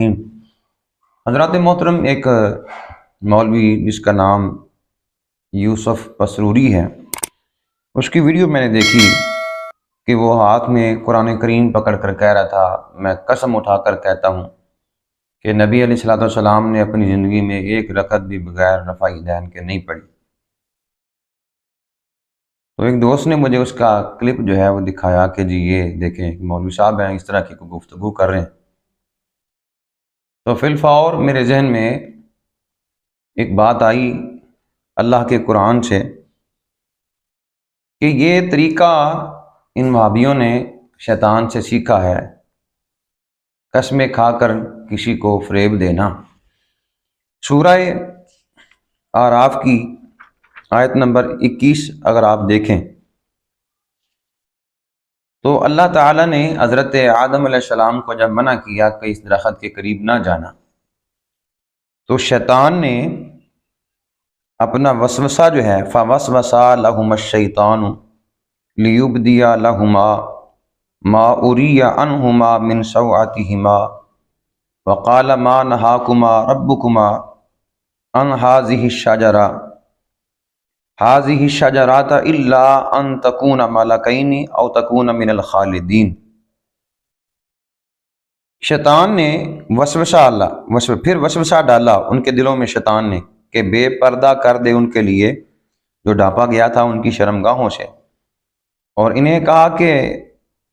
حضرات محترم، ایک مولوی جس کا نام یوسف پسروری ہے، اس کی ویڈیو میں نے دیکھی کہ وہ ہاتھ میں قرآن کریم پکڑ کر کہہ رہا تھا، میں قسم اٹھا کر کہتا ہوں کہ نبی علیہ الصلوۃ والسلام نے اپنی زندگی میں ایک رکعت بھی بغیر رفع یدین کے نہیں پڑھی۔ تو ایک دوست نے مجھے اس کا کلپ جو ہے وہ دکھایا کہ جی یہ دیکھیں مولوی صاحب ہیں، اس طرح کی کوئی گفتگو کر رہے ہیں۔ تو فی الفور میرے ذہن میں ایک بات آئی اللہ کے قرآن سے کہ یہ طریقہ ان وہابیوں نے شیطان سے سیکھا ہے، قسمیں کھا کر کسی کو فریب دینا۔ سورہ اعراف کی آیت نمبر 21 اگر آپ دیکھیں تو اللہ تعالیٰ نے حضرت آدم علیہ السلام کو جب منع کیا کہ اس درخت کے قریب نہ جانا، تو شیطان نے اپنا وسوسہ جو ہے فَوَسْوَسَ لَهُمَا الشَّيْطَانُ لِيُبْدِيَ لَهُمَا مَا أُرِيَ عَنْهُمَا مِنْ سَوْآتِهِمَا وَقَالَ مَا نَهَاكُمَا رَبُّكُمَا عَنْ هَٰذِهِ الشَّجَرَةِ إِلَّا أَن تَكُونَ مَلَكَيْنِ أَوْ تَكُونَ مِنَ الْخَالِدِينَ۔ شیطان نے پھر وسوسہ ڈالا ان کے دلوں میں شیطان نے کہ بے پردہ کر دے ان کے لیے جو ڈھانپا گیا تھا ان کی شرمگاہوں سے، اور انہیں کہا کہ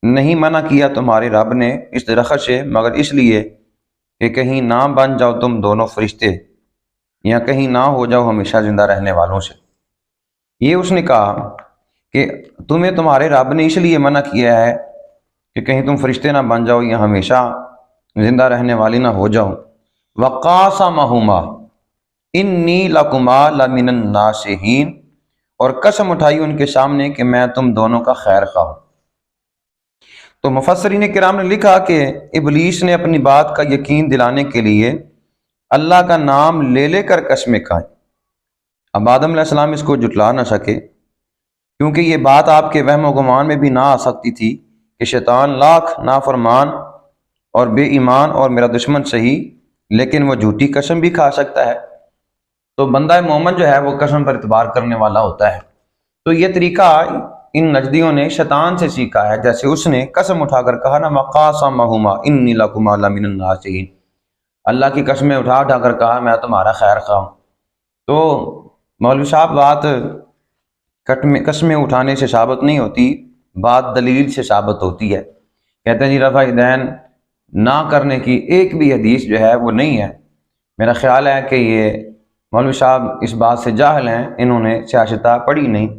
نہیں منع کیا تمہارے رب نے اس درخت سے مگر اس لیے کہ کہیں نہ بن جاؤ تم دونوں فرشتے، یا کہیں نہ ہو جاؤ ہمیشہ زندہ رہنے والوں سے۔ یہ اس نے کہا کہ تمہیں تمہارے رب نے اس لیے منع کیا ہے کہ کہیں تم فرشتے نہ بن جاؤ یا ہمیشہ زندہ رہنے والی نہ ہو جاؤ۔ وَقَاسَمَهُمَا إِنِّي لَكُمَا لَمِنَ النَّاصِحِينَ، اور قسم اٹھائی ان کے سامنے کہ میں تم دونوں کا خیر خواہ ہوں۔ تو مفسرین کرام نے لکھا کہ ابلیس نے اپنی بات کا یقین دلانے کے لیے اللہ کا نام لے لے کر قسمیں کھائیں۔ اب آدم علیہ السلام اس کو جھٹلا نہ سکے، کیونکہ یہ بات آپ کے وہم و گمان میں بھی نہ آ سکتی تھی کہ شیطان لاکھ نافرمان اور بے ایمان اور میرا دشمن صحیح لیکن وہ جھوٹی قسم بھی کھا سکتا ہے۔ تو بندہ مومن جو ہے وہ قسم پر اعتبار کرنے والا ہوتا ہے۔ تو یہ طریقہ ان نجدیوں نے شیطان سے سیکھا ہے، جیسے اس نے قسم اٹھا کر کہا نا وَقَاسَمَهُمَا إِنِّي لَكُمَا لَمِنَ النَّاصِحِينَ، اللہ کی قسمیں اٹھا کر کہا میں تمہارا خیر خواہ ہوں۔ تو مولوی صاحب بات قسمیں اٹھانے سے ثابت نہیں ہوتی، بات دلیل سے ثابت ہوتی ہے۔ کہتے ہیں جی رفع یدین نہ کرنے کی ایک بھی حدیث جو ہے وہ نہیں ہے۔ میرا خیال ہے کہ یہ مولوی صاحب اس بات سے جاہل ہیں، انہوں نے سیاستہ پڑھی نہیں،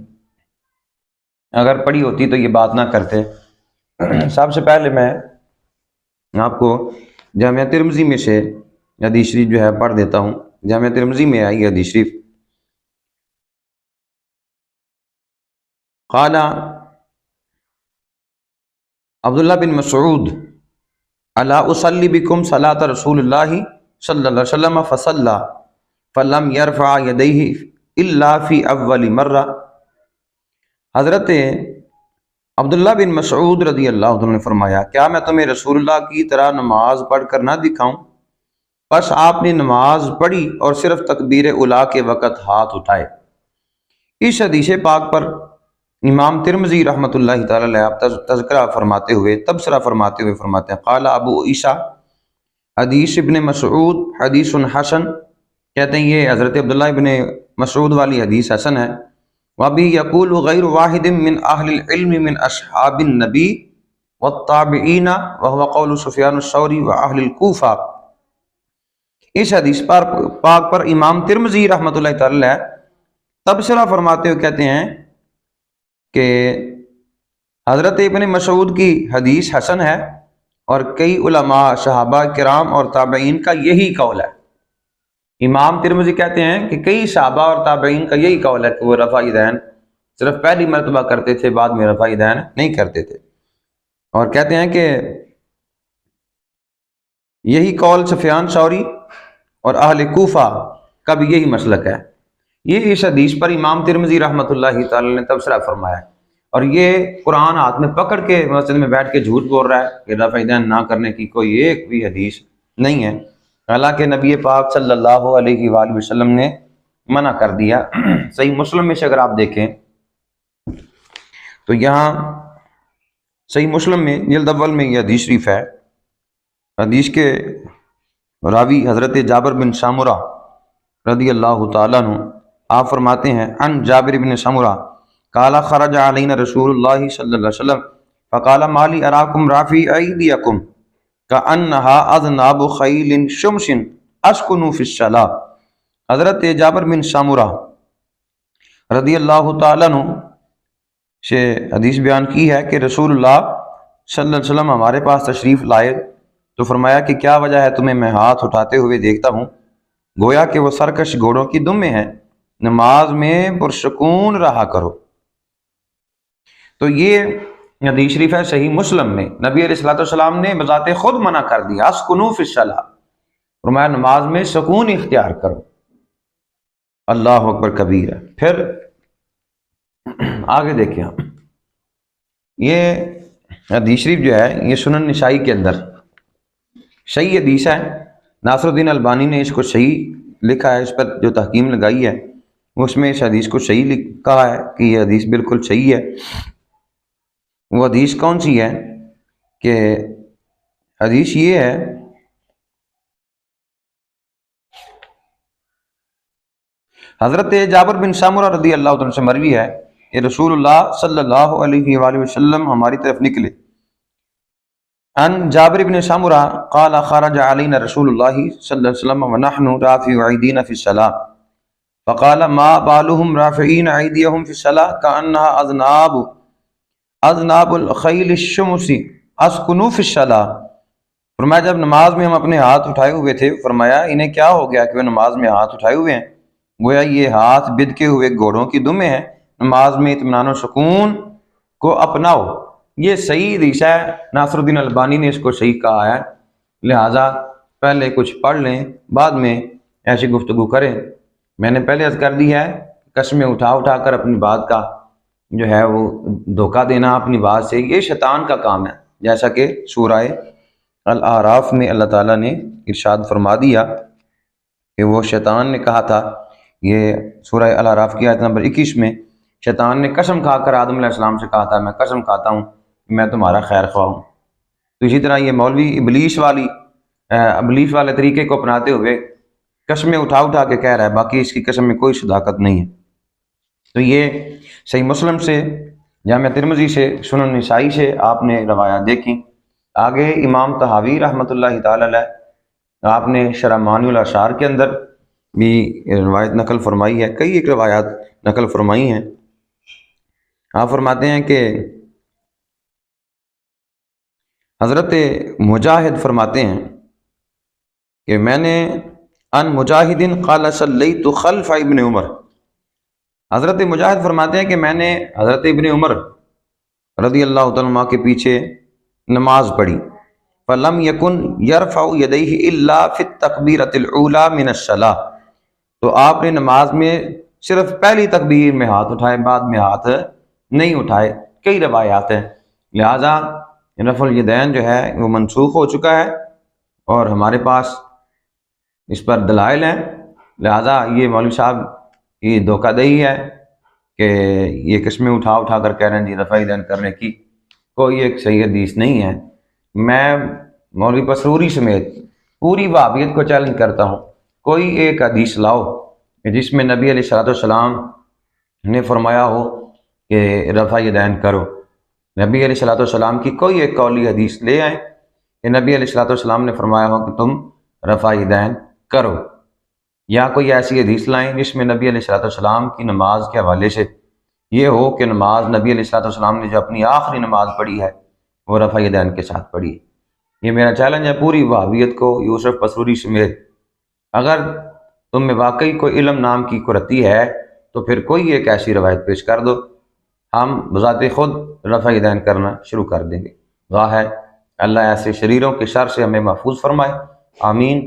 اگر پڑھی ہوتی تو یہ بات نہ کرتے۔ سب سے پہلے میں آپ کو جامعہ ترمذی میں سے حدیث شریف جو ہے پڑھ دیتا ہوں۔ جامعہ ترمذی میں آئی حدیث شریف، قال عبداللہ بن مسعود الا اصلی بکم صلاۃ رسول اللہ صلی اللہ علیہ وسلم فصلی فلم یرفع یدیہ الا فی اول مرہ۔ حضرت عبداللہ بن مسعود رضی اللہ عنہ نے فرمایا کیا میں تمہیں رسول اللہ کی طرح نماز پڑھ کر نہ دکھاؤں؟ بس آپ نے نماز پڑھی اور صرف تکبیر اولیٰ کے وقت ہاتھ اٹھائے۔ اس حدیث پاک پر امام ترمذی رحمۃ اللہ تعالی علیہ تذکرہ فرماتے ہوئے تبصرہ فرماتے ہوئے فرماتے ہیں قال ابو عیسیٰ حدیث ابن مسعود حدیث حسن، کہتے ہیں یہ حضرت عبداللہ ابن مسعود والی حدیث حسن ہے۔ وَبِهِ يَقُولُ غَيْرُ وَاحِدٍ مِّنْ أَهْلِ الْعِلْمِ مِنْ أَصْحَابِ النَّبِيِّ وَالتَّابِعِينَ وَهُوَ قَوْلُ سفیان الثوری وَأَهْلِ الكوفہ۔ اس حدیث پاک پر امام ترمذی رحمۃ اللہ تعالی تبصرہ فرماتے ہوئے کہتے ہیں کہ حضرت ابن مسعود کی حدیث حسن ہے اور کئی علماء صحابہ کرام اور تابعین کا یہی قول ہے۔ امام ترمذی کہتے ہیں کہ کئی صحابہ اور تابعین کا یہی قول ہے کہ وہ رفع یدین صرف پہلی مرتبہ کرتے تھے، بعد میں رفع یدین نہیں کرتے تھے، اور کہتے ہیں کہ یہی قول سفیان ثوری اور اہل کوفہ کا بھی یہی مسلک ہے۔ یہ اس حدیث پر امام ترمذی رحمۃ اللہ تعالی نے تبصرہ فرمایا ہے، اور یہ قرآن ہاتھ میں پکڑ کے مسجد میں بیٹھ کے جھوٹ بول رہا ہے کہ رفع یدین نہ کرنے کی کوئی ایک بھی حدیث نہیں ہے، حالانکہ نبی پاک صلی اللہ علیہ وآلہ وسلم نے منع کر دیا۔ صحیح مسلم میں سے اگر آپ دیکھیں تو یہاں صحیح مسلم میں جلد اول میں یہ حدیث شریف ہے، حدیث کے راوی حضرت جابر بن سامورہ رضی اللہ تعالیٰ عنہ، آپ فرماتے ہیں ان جابر بن سامورہ قال خرج علینا رسول اللہ صلی اللہ علیہ وسلم فقال ما لی اراکم رافعی ایدیکم کأنها اذناب خیل شمس اسکنوا فی الصلاۃ۔ حضرت جابر بن سامورہ رضی اللہ تعالیٰ عنہ سے حدیث بیان کی ہے کہ رسول اللہ صلی اللہ علیہ وسلم ہمارے پاس تشریف لائے تو فرمایا کہ کیا وجہ ہے تمہیں میں ہاتھ اٹھاتے ہوئے دیکھتا ہوں، گویا کہ وہ سرکش گھوڑوں کی دمیں ہیں، نماز میں پرسکون رہا کرو۔ تو یہ حدیث شریف ہے صحیح مسلم میں، نبی علیہ الصلوۃ والسلام نے بذات خود منع کر دیا، اسکنوا فی الصلاۃ، فرمایا نماز میں سکون اختیار کرو۔ اللہ اکبر کبیر ہے۔ پھر آگے دیکھیں آپ، یہ حدیث شریف جو ہے یہ سنن نسائی کے اندر صحیح حدیث ہے، ناصر الدین البانی نے اس کو صحیح لکھا ہے، اس پر جو تحکیم لگائی ہے اس میں اس حدیث کو صحیح لکھا ہے کہ یہ حدیث بالکل صحیح ہے۔ وہ حدیث کون سی ہے کہ حدیث یہ ہے حضرت جابر بن سامورہ رضی اللہ عنہ سے مروی ہے کہ رسول اللہ صلی اللہ علیہ وآلہ وسلم ہماری طرف نکلے۔ ان جابر بن سامورہ قال خرج علینا رسول اللہ صلی اللہ علیہ وسلم ونحن رافع ایدینا فی الصلاۃ فقال ما بالهم رافعین ایدیہم فی الصلاۃ کأنها اذناب الخیل الشمس اسکنوا فی الصلاۃ۔ فرمایا جب نماز میں ہم اپنے ہاتھ اٹھائے ہوئے تھے، فرمایا انہیں کیا ہو گیا کہ وہ نماز میں ہاتھ اٹھائے ہوئے ہیں، گویا یہ ہاتھ بدکے ہوئے گھوڑوں کی دمیں ہیں، نماز میں اطمینان و سکون کو اپناؤ۔ یہ صحیح حدیث ہے، ناصر الدین البانی نے اس کو صحیح کہا ہے، لہٰذا پہلے کچھ پڑھ لیں بعد میں ایسی گفتگو کریں۔ میں نے پہلے عرض کر دی ہے، قسمیں اٹھا کر اپنی بات کا جو ہے وہ دھوکہ دینا اپنی بات سے، یہ شیطان کا کام ہے، جیسا کہ سورہ الاعراف میں اللہ تعالیٰ نے ارشاد فرما دیا کہ وہ شیطان نے کہا تھا، یہ سورہ الاعراف کی آیت نمبر 21 میں شیطان نے قسم کھا کر آدم علیہ السلام سے کہا تھا، میں قسم کھاتا ہوں میں تمہارا خیر خواہ ہوں۔ تو اسی طرح یہ مولوی ابلیس والے طریقے کو اپناتے ہوئے قسمیں اٹھا کے کہہ رہا ہے، باقی اس کی قسم میں کوئی صداقت نہیں ہے۔ تو یہ صحیح مسلم سے، جامع ترمذی سے، سنن نسائی سے آپ نے روایات دیکھیں۔ آگے امام طحاوی رحمۃ اللہ تعالی علیہ آپ نے شرح معانی الاشعار کے اندر بھی روایت نقل فرمائی ہے، کئی ایک روایات نقل فرمائی ہیں۔ آپ فرماتے ہیں کہ حضرت مجاہد فرماتے ہیں کہ میں نے ان مجاہد قال صلیت خلف ابن عمر، حضرت مجاہد فرماتے ہیں کہ میں نے حضرت ابن عمر رضی اللہ تعالیٰ عنہ کے پیچھے نماز پڑھی، فلم یکن یرفع یدیہ الا فی التکبیرۃ الاولی من الصلاۃ، تو آپ نے نماز میں صرف پہلی تکبیر میں ہاتھ اٹھائے، بعد میں ہاتھ نہیں اٹھائے، کئی روایات ہیں۔ لہٰذا رفع الیدین جو ہے وہ منسوخ ہو چکا ہے اور ہمارے پاس اس پر دلائل ہیں، لہٰذا یہ مولوی صاحب کی دھوکہ دہی ہے کہ یہ قسمیں اٹھا کر کہہ رہے ہیں جی رفع الیدین کرنے کی کوئی ایک صحیح حدیث نہیں ہے۔ میں مولوی پسروری سمیت پوری وہابیت کو چیلنج کرتا ہوں، کوئی ایک حدیث لاؤ کہ جس میں نبی علیہ الصلوۃ والسلام نے فرمایا ہو کہ رفع الیدین کرو۔ نبی علیہ الصلوۃ والسلام کی کوئی ایک قولی حدیث لے آئیں کہ نبی علیہ الصلوۃ والسلام نے فرمایا ہو کہ تم رفع الیدین کرو، یا کوئی ایسی حدیث لائیں جس میں نبی علیہ الصلوۃ والسلام کی نماز کے حوالے سے یہ ہو کہ نماز نبی علیہ الصلوۃ والسلام نے جو اپنی آخری نماز پڑھی ہے وہ رفع الیدین کے ساتھ پڑھی ہے۔ یہ میرا چیلنج ہے پوری وہابیت کو، یوسف پسروری سمیت۔ اگر تم میں واقعی کوئی علم نام کی قرتی ہے تو پھر کوئی ایک ایسی روایت پیش کر دو، ہم بذات خود رفع الیدین کرنا شروع کر دیں گے۔ دعا ہے اللہ ایسے شریروں کے شر سے ہمیں محفوظ فرمائے، آمین۔